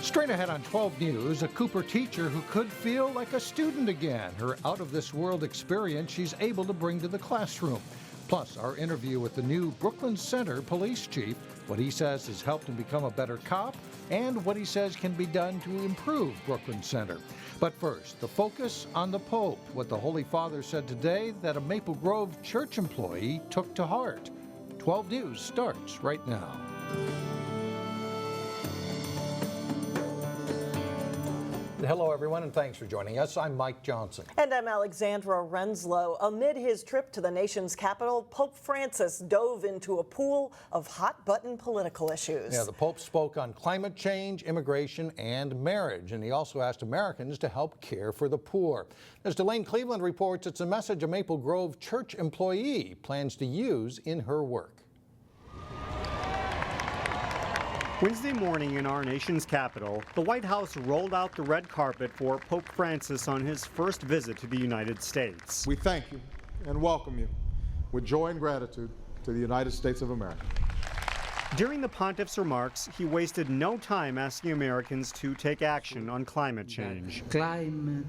Straight ahead on 12 News, a Cooper teacher who could feel like a student again. Her out-of-this-world experience she's able to bring to the classroom. Plus, our interview with the new Brooklyn Center police chief, what he says has helped him become a better cop, and what he says can be done to improve Brooklyn Center. But first, the focus on the Pope, what the Holy Father said today that a Maple Grove church employee took to heart. 12 News starts right now. Hello, everyone, and thanks for joining us. I'm Mike Johnson. And I'm Alexandra Renslow. Amid his trip to the nation's capital, Pope Francis dove into a pool of hot-button political issues. Yeah, the Pope spoke on climate change, immigration, and marriage, and he also asked Americans to help care for the poor. As Delane Cleveland reports, it's a message a Maple Grove church employee plans to use in her work. Wednesday morning in our nation's capital, the White House rolled out the red carpet for Pope Francis on his first visit to the United States. We thank you and welcome you with joy and gratitude to the United States of America. During the pontiff's remarks, he wasted no time asking Americans to take action on climate change. Climate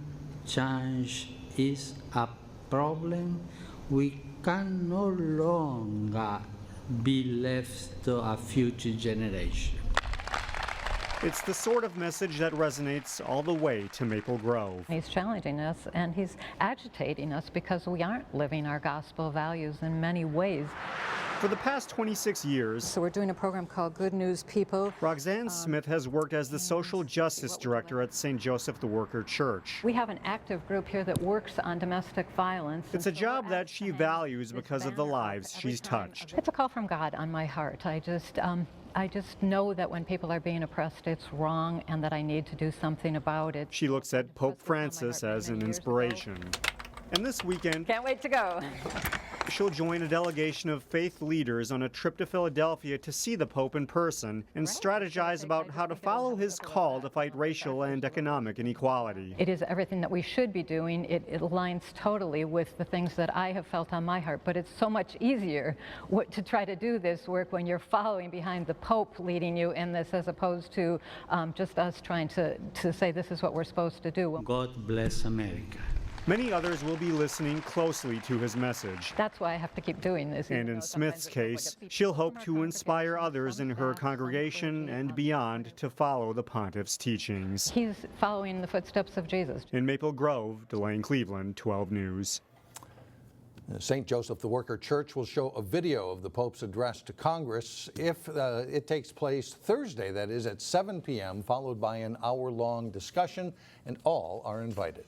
change is a problem we can no longer be left to a future generation. It's the sort of message that resonates all the way to Maple Grove. He's challenging us and he's agitating us because we aren't living our gospel values in many ways. For the past 26 years, So we're doing a program called Good News People. Roxanne Smith has worked as the social justice director at St. Joseph the Worker Church. We have an active group here that works on domestic violence. It's a job that she values because of the lives she's touched. It's a call from God on my heart. I just know that when people are being oppressed, it's wrong and that I need to do something about it. She looks at Pope Francis as an inspiration. And this weekend, Can't wait to go. she'll join a delegation of faith leaders on a trip to Philadelphia to see the Pope in person and strategize about how to follow his call to fight racial and economic inequality. It is everything that we should be doing. It aligns totally with the things that I have felt on my heart, but it's so much easier to try to do this work when you're following behind the Pope leading you in this, as opposed to just us trying to say this is what we're supposed to do. God bless America. Many others will be listening closely to his message. That's why I have to keep doing this. And in Smith's case, she'll hope to inspire others in her congregation and beyond to follow the pontiff's teachings. He's following the footsteps of Jesus. In Maple Grove, Delane Cleveland, 12 News. St. Joseph the Worker Church will show a video of the Pope's address to Congress if it takes place Thursday, that is at 7 p.m., followed by an hour-long discussion, and all are invited.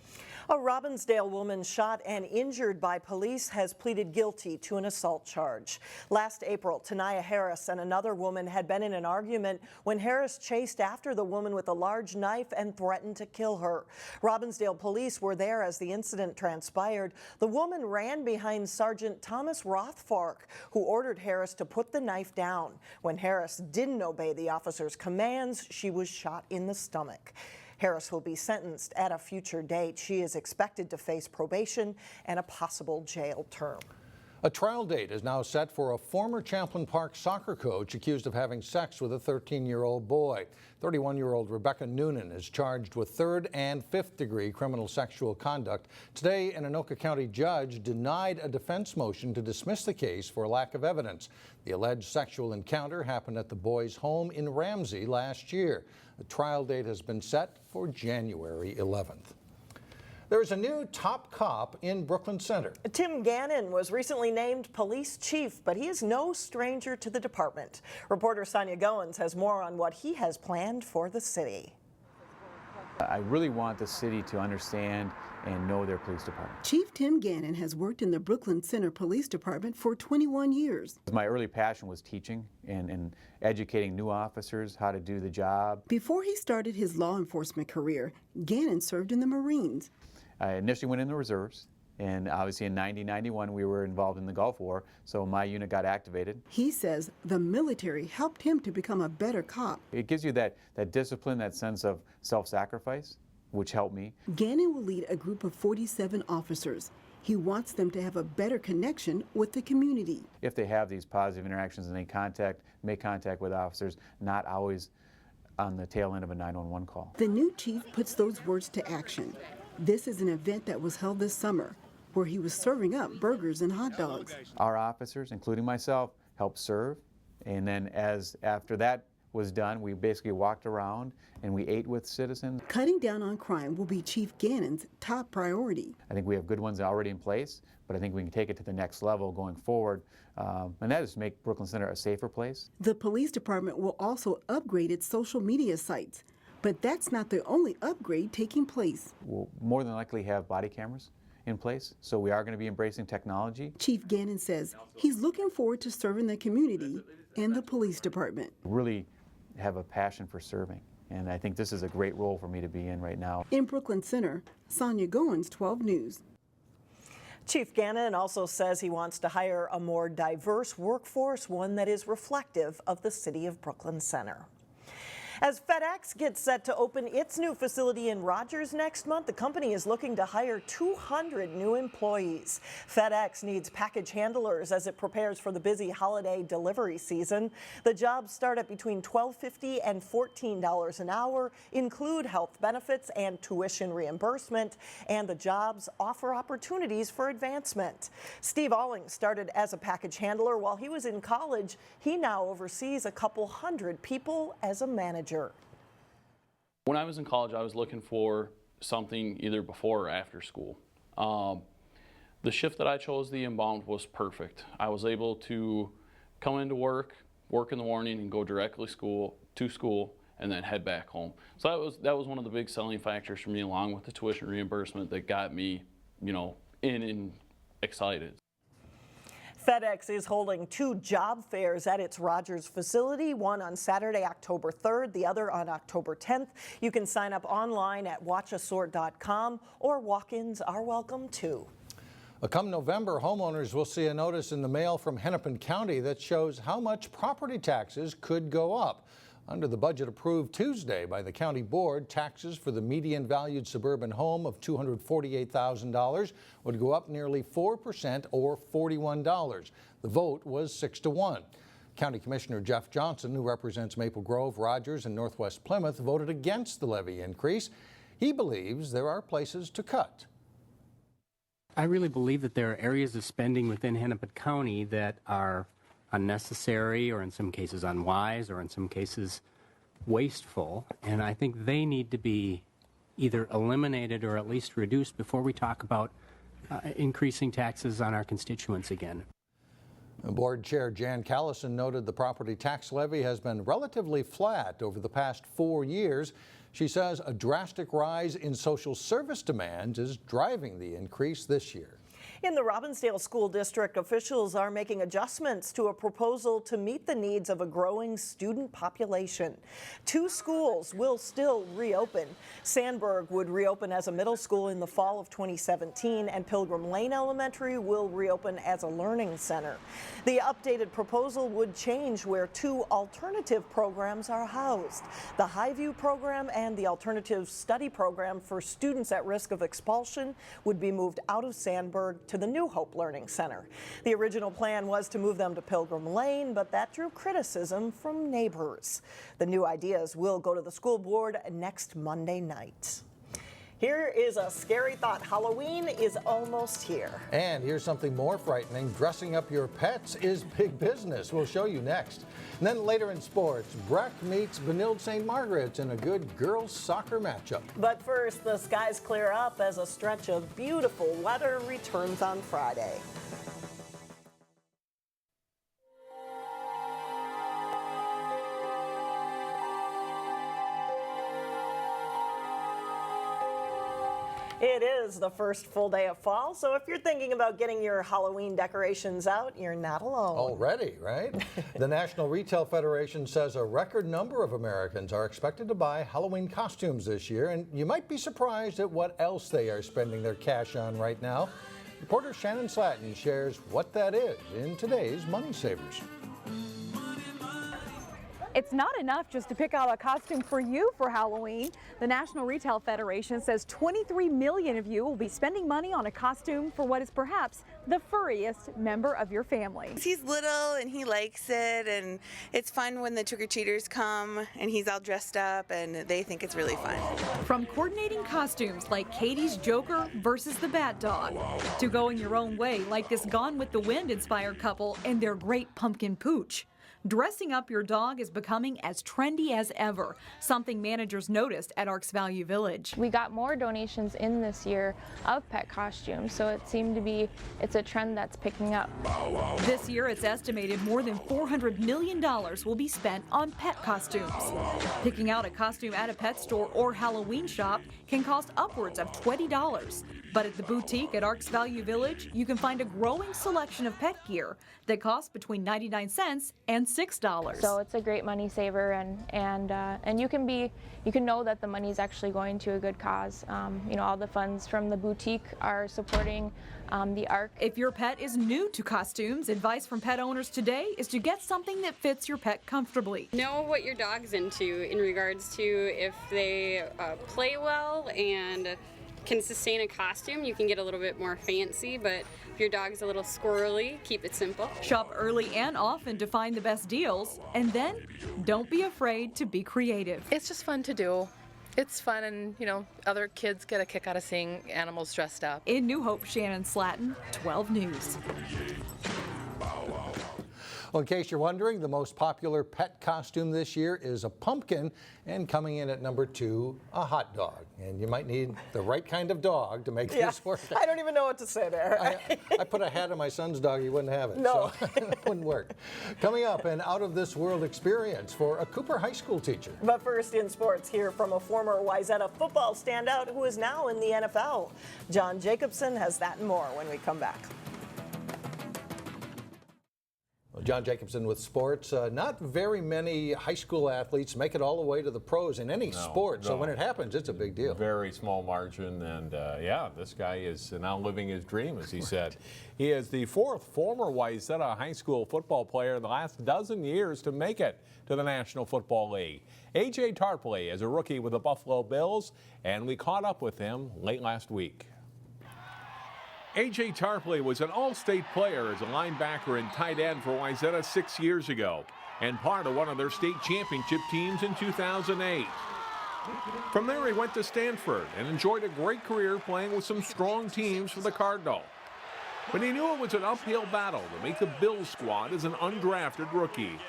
A Robbinsdale woman shot and injured by police has pleaded guilty to an assault charge. Last April, Tanaya Harris and another woman had been in an argument when Harris chased after the woman with a large knife and threatened to kill her. Robbinsdale police were there as the incident transpired. The woman ran behind Sergeant Thomas Rothfark, who ordered Harris to put the knife down. When Harris didn't obey the officer's commands, she was shot in the stomach. Harris will be sentenced at a future date. She is expected to face probation and a possible jail term. A trial date is now set for a former Champlain Park soccer coach accused of having sex with a 13-year-old boy. 31-year-old Rebecca Noonan is charged with third and fifth degree criminal sexual conduct. Today, an Anoka County judge denied a defense motion to dismiss the case for lack of evidence. The alleged sexual encounter happened at the boy's home in Ramsey last year. The trial date has been set for January 11th. There is a new top cop in Brooklyn Center. Tim Gannon was recently named police chief, but he is no stranger to the department. Reporter Sonia Goins has more on what he has planned for the city. I really want the city to understand and know their police department. Chief Tim Gannon has worked in the Brooklyn Center Police Department for 21 years. My early passion was teaching and educating new officers how to do the job. Before he started his law enforcement career, Gannon served in the Marines. I initially went in the reserves, and obviously in 1991 we were involved in the Gulf War, so my unit got activated. He says the military helped him to become a better cop. It gives you that discipline, that sense of self-sacrifice, which helped me. Gannon will lead a group of 47 officers. He wants them to have a better connection with the community. If they have these positive interactions and they make contact with officers, not always on the tail end of a 911 call. The new chief puts those words to action. This is an event that was held this summer, where he was serving up burgers and hot dogs. Our officers, including myself, helped serve, and then after that was done, we basically walked around and we ate with citizens. Cutting down on crime will be Chief Gannon's top priority. I think we have good ones already in place, but I think we can take it to the next level going forward, and that is to make Brooklyn Center a safer place. The police department will also upgrade its social media sites, but that's not the only upgrade taking place. We'll more than likely have body cameras in place, so we are going to be embracing technology. Chief Gannon says he's looking forward to serving the community and the police department. Really have a passion for serving, and I think this is a great role for me to be in right now. In Brooklyn Center, Sonia Goins, 12 News. Chief Gannon also says he wants to hire a more diverse workforce, one that is reflective of the city of Brooklyn Center. As FedEx gets set to open its new facility in Rogers next month, the company is looking to hire 200 new employees. FedEx needs package handlers as it prepares for the busy holiday delivery season. The jobs start at between $12.50 and $14 an hour, include health benefits and tuition reimbursement, and the jobs offer opportunities for advancement. Steve Alling started as a package handler while he was in college. He now oversees a couple hundred people as a manager. When I was in college, I was looking for something either before or after school. The shift that I chose, the inbound, was perfect. I was able to come into work in the morning, and go directly to school, and then head back home. So that was one of the big selling factors for me, along with the tuition reimbursement, that got me, in and excited. FedEx is holding 2 job fairs at its Rogers facility, one on Saturday, October 3rd, the other on October 10th. You can sign up online at watchassort.com, or walk-ins are welcome too. Come November, homeowners will see a notice in the mail from Hennepin County that shows how much property taxes could go up. Under the budget approved Tuesday by the county board, taxes for the median valued suburban home of $248,000 would go up nearly 4%, or $41. The vote was 6-1. County Commissioner Jeff Johnson, who represents Maple Grove, Rogers, and Northwest Plymouth, voted against the levy increase. He believes there are places to cut. I really believe that there are areas of spending within Hennepin County that are unnecessary, or in some cases unwise, or in some cases wasteful, and I think they need to be either eliminated or at least reduced before we talk about increasing taxes on our constituents again. Board Chair Jan Callison noted the property tax levy has been relatively flat over the past 4 years. She says a drastic rise in social service demands is driving the increase this year. In the Robbinsdale School District, officials are making adjustments to a proposal to meet the needs of a growing student population. 2 schools will still reopen. Sandburg would reopen as a middle school in the fall of 2017, and Pilgrim Lane Elementary will reopen as a learning center. The updated proposal would change where 2 alternative programs are housed. The Highview program and the alternative study program for students at risk of expulsion would be moved out of Sandburg to the New Hope Learning Center. The original plan was to move them to Pilgrim Lane, but that drew criticism from neighbors. The new ideas will go to the school board next Monday night. Here is a scary thought. Halloween is almost here. And here's something more frightening. Dressing up your pets is big business. We'll show you next. And then later in sports, Breck meets Benilde-St. Margaret in a good girls soccer matchup. But first, the skies clear up as a stretch of beautiful weather returns on Friday. It is the first full day of fall, so if you're thinking about getting your Halloween decorations out, you're not alone. Already, right? The National Retail Federation says a record number of Americans are expected to buy Halloween costumes this year, and you might be surprised at what else they are spending their cash on right now. Reporter Shannon Slatton shares what that is in today's Money Savers. It's not enough just to pick out a costume for you for Halloween. The National Retail Federation says 23 million of you will be spending money on a costume for what is perhaps the furriest member of your family. He's little and he likes it, and it's fun when the trick-or-treaters come and he's all dressed up and they think it's really fun. From coordinating costumes like Katie's Joker versus the Bat Dog, to going your own way like this Gone with the Wind inspired couple and their great pumpkin pooch. Dressing up your dog is becoming as trendy as ever, something managers noticed at Arks Value Village. We got more donations in this year of pet costumes, so it seemed to be, it's a trend that's picking up. This year, it's estimated more than $400 million will be spent on pet costumes. Picking out a costume at a pet store or Halloween shop can cost upwards of $20. But at the boutique at Arks Value Village, you can find a growing selection of pet gear that costs between 99 cents and $6. So it's a great money saver, and you can know that the money is actually going to a good cause. You know, all the funds from the boutique are supporting the Ark. If your pet is new to costumes, advice from pet owners today is to get something that fits your pet comfortably. Know what your dog's into in regards to if they play well and can sustain a costume. You can get a little bit more fancy, but if your dog's a little squirrely, keep it simple. Shop early and often to find the best deals, and then don't be afraid to be creative. It's just fun to do. It's fun, and you know, other kids get a kick out of seeing animals dressed up. In New Hope, Shannon Slatton, 12 News. Well, in case you're wondering, the most popular pet costume this year is a pumpkin, and coming in at number 2, a hot dog. And you might need the right kind of dog to make this work. I don't even know what to say there. I put a hat on my son's dog, he wouldn't have it. No. So it wouldn't work. Coming up, an out-of-this-world experience for a Cooper High School teacher. But first in sports, hear from a former Wayzata football standout who is now in the NFL. John Jacobson has that and more when we come back. John Jacobson with sports. Not very many high school athletes make it all the way to the pros in any sport. So when it happens, it's a big deal. Very small margin. And yeah, this guy is now living his dream, as he said. He is the 4th former Wayzata high school football player in the last dozen years to make it to the National Football League. A.J. Tarpley is a rookie with the Buffalo Bills, and we caught up with him late last week. A.J. Tarpley was an all-state player as a linebacker and tight end for Wayzata 6 years ago, and part of one of their state championship teams in 2008. From there, he went to Stanford and enjoyed a great career playing with some strong teams for the Cardinal. But he knew it was an uphill battle to make the Bills squad as an undrafted rookie.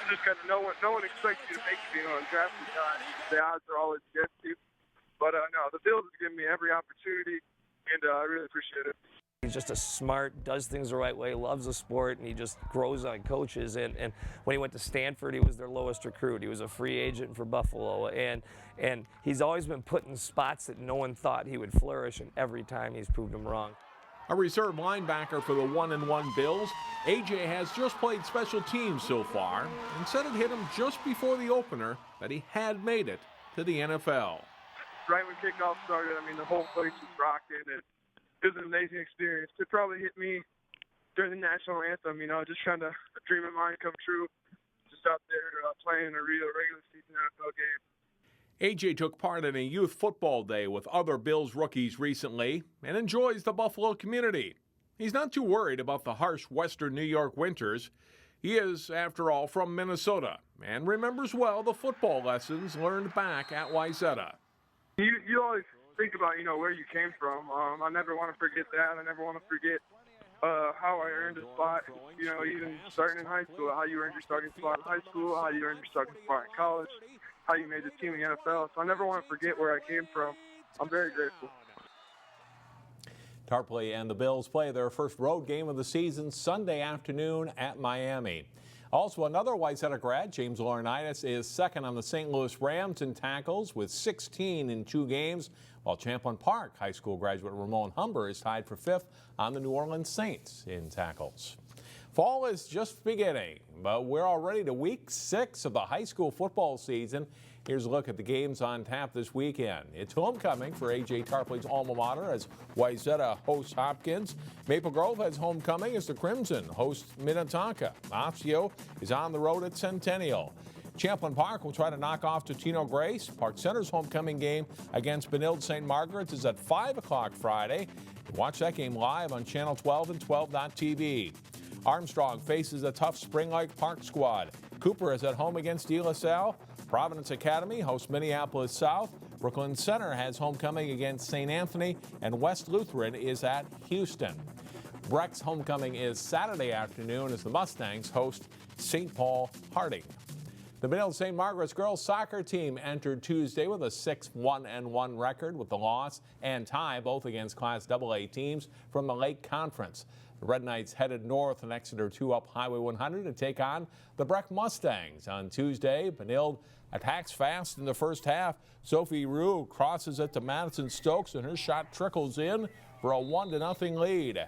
Just kind of no one expects you to make it being undrafted. The odds are always against you. But no, the Bills have given me every opportunity, and I really appreciate it. He's just a smart, does things the right way, loves the sport, and he just grows on coaches. And when he went to Stanford, he was their lowest recruit. He was a free agent for Buffalo. And he's always been put in spots that no one thought he would flourish, and every time he's proved him wrong. A reserve linebacker for the 1-1 Bills, A.J. has just played special teams so far and said it hit him just before the opener that he had made it to the NFL. Right when kickoff started, I mean, the whole place was rocking, and it was an amazing experience. It probably hit me during the national anthem, you know, just trying to a dream of mine come true, just out there playing a real regular season NFL game. A.J. took part in a youth football day with other Bills rookies recently and enjoys the Buffalo community. He's not too worried about the harsh western New York winters. He is, after all, from Minnesota and remembers well the football lessons learned back at Wayzata. You always think about, you know, where you came from. I never want to forget that. I never want to forget how I earned a spot, you know, even starting in high school, how you earned your starting spot in high school, how you earned your starting spot in college, how you made the team in the NFL. So I never want to forget where I came from. I'm very grateful. Tarpley and the Bills play their first road game of the season Sunday afternoon at Miami. Also, another Wayzata grad, James Laurinaitis, is second on the St. Louis Rams in tackles with 16 in 2 games, while Champlin Park High School graduate Ramon Humber is tied for 5th on the New Orleans Saints in tackles. Fall is just beginning, but we're already to week 6 of the high school football season. Here's a look at the games on tap this weekend. It's homecoming for A.J. Tarpley's alma mater as Wayzata hosts Hopkins. Maple Grove has homecoming as the Crimson hosts Minneapolis. Osseo is on the road at Centennial. Champlin Park will try to knock off Totino Grace. Park Center's homecoming game against Benilde-St. Margaret is at 5 o'clock Friday. Watch that game live on Channel 12 and 12.tv. Armstrong faces a tough Spring Lake Park squad. Cooper is at home against De La Salle. Providence Academy hosts Minneapolis South. Brooklyn Center has homecoming against St. Anthony, and West Lutheran is at Houston. Breck's homecoming is Saturday afternoon as the Mustangs host St. Paul Harding. The Benilde-St. Margaret's girls soccer team entered Tuesday with a 6-1-1 record with the loss and tie both against Class AA teams from the Lake Conference. The Red Knights headed north on Exeter 2 up Highway 100 to take on the Breck Mustangs. On Tuesday, Benilde attacks fast in the first half. Sophie Roux crosses it to Madison Stokes, and her shot trickles in for a 1-0 lead.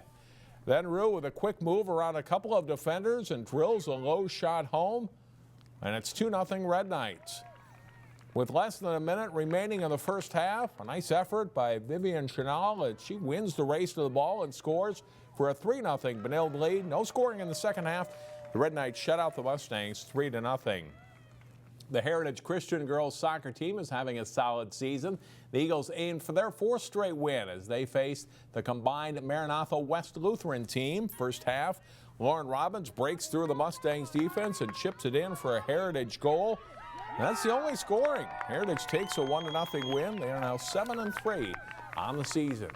Then Roux with a quick move around a couple of defenders and drills a low shot home, and it's 2-0 Red Knights. With less than a minute remaining in the first half, a nice effort by Vivian Chenal, and she wins the race to the ball and scores for a 3-0 Benilde lead. No scoring in the second half. The Red Knights shut out the Mustangs 3-0. The Heritage Christian girls soccer team is having a solid season. The Eagles aim for their 4th straight win as they face the combined Maranatha West Lutheran team. First half, Lauren Robbins breaks through the Mustangs defense and chips it in for a Heritage goal. That's the only scoring. Heritage takes a 1-0 win. They are now 7-3 on the season.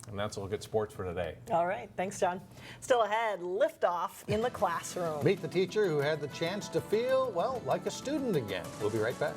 And that's a look at sports for today. All right, thanks, John. Still ahead, liftoff in the classroom. Meet the teacher who had the chance to feel, well, like a student again. We'll be right back.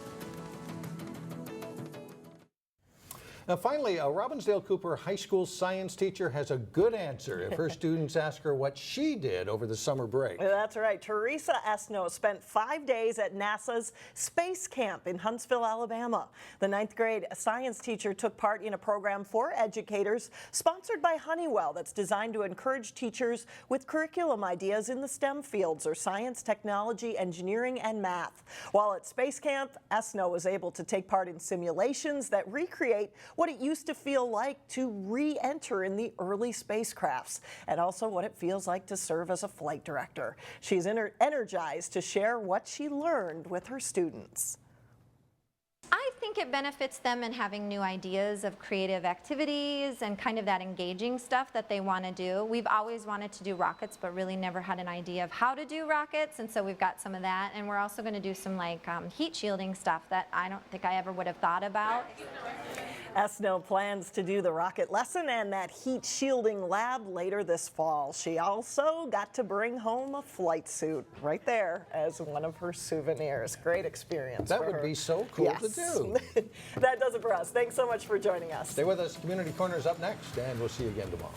Now, finally, a Robbinsdale Cooper High School science teacher has a good answer if her students ask her what she did over the summer break. That's right. Teresa Osseo spent 5 days at NASA's Space Camp in Huntsville, Alabama. The 9th grade science teacher took part in a program for educators sponsored by Honeywell that's designed to encourage teachers with curriculum ideas in the STEM fields, or science, technology, engineering, and math. While at Space Camp, Osseo was able to take part in simulations that recreate what it used to feel like to re-enter in the early spacecrafts, and also what it feels like to serve as a flight director. She's energized to share what she learned with her students. I think it benefits them in having new ideas of creative activities and kind of that engaging stuff that they want to do. We've always wanted to do rockets, but really never had an idea of how to do rockets, and so we've got some of that. And we're also going to do some like heat shielding stuff that I don't think I ever would have thought about. Osseo plans to do the rocket lesson and that heat shielding lab later this fall. She also got to bring home a flight suit right there as one of her souvenirs. Great experience. That would be so cool to do. That does it for us. Thanks so much for joining us. Stay with us. Community Corner is up next, and we'll see you again tomorrow.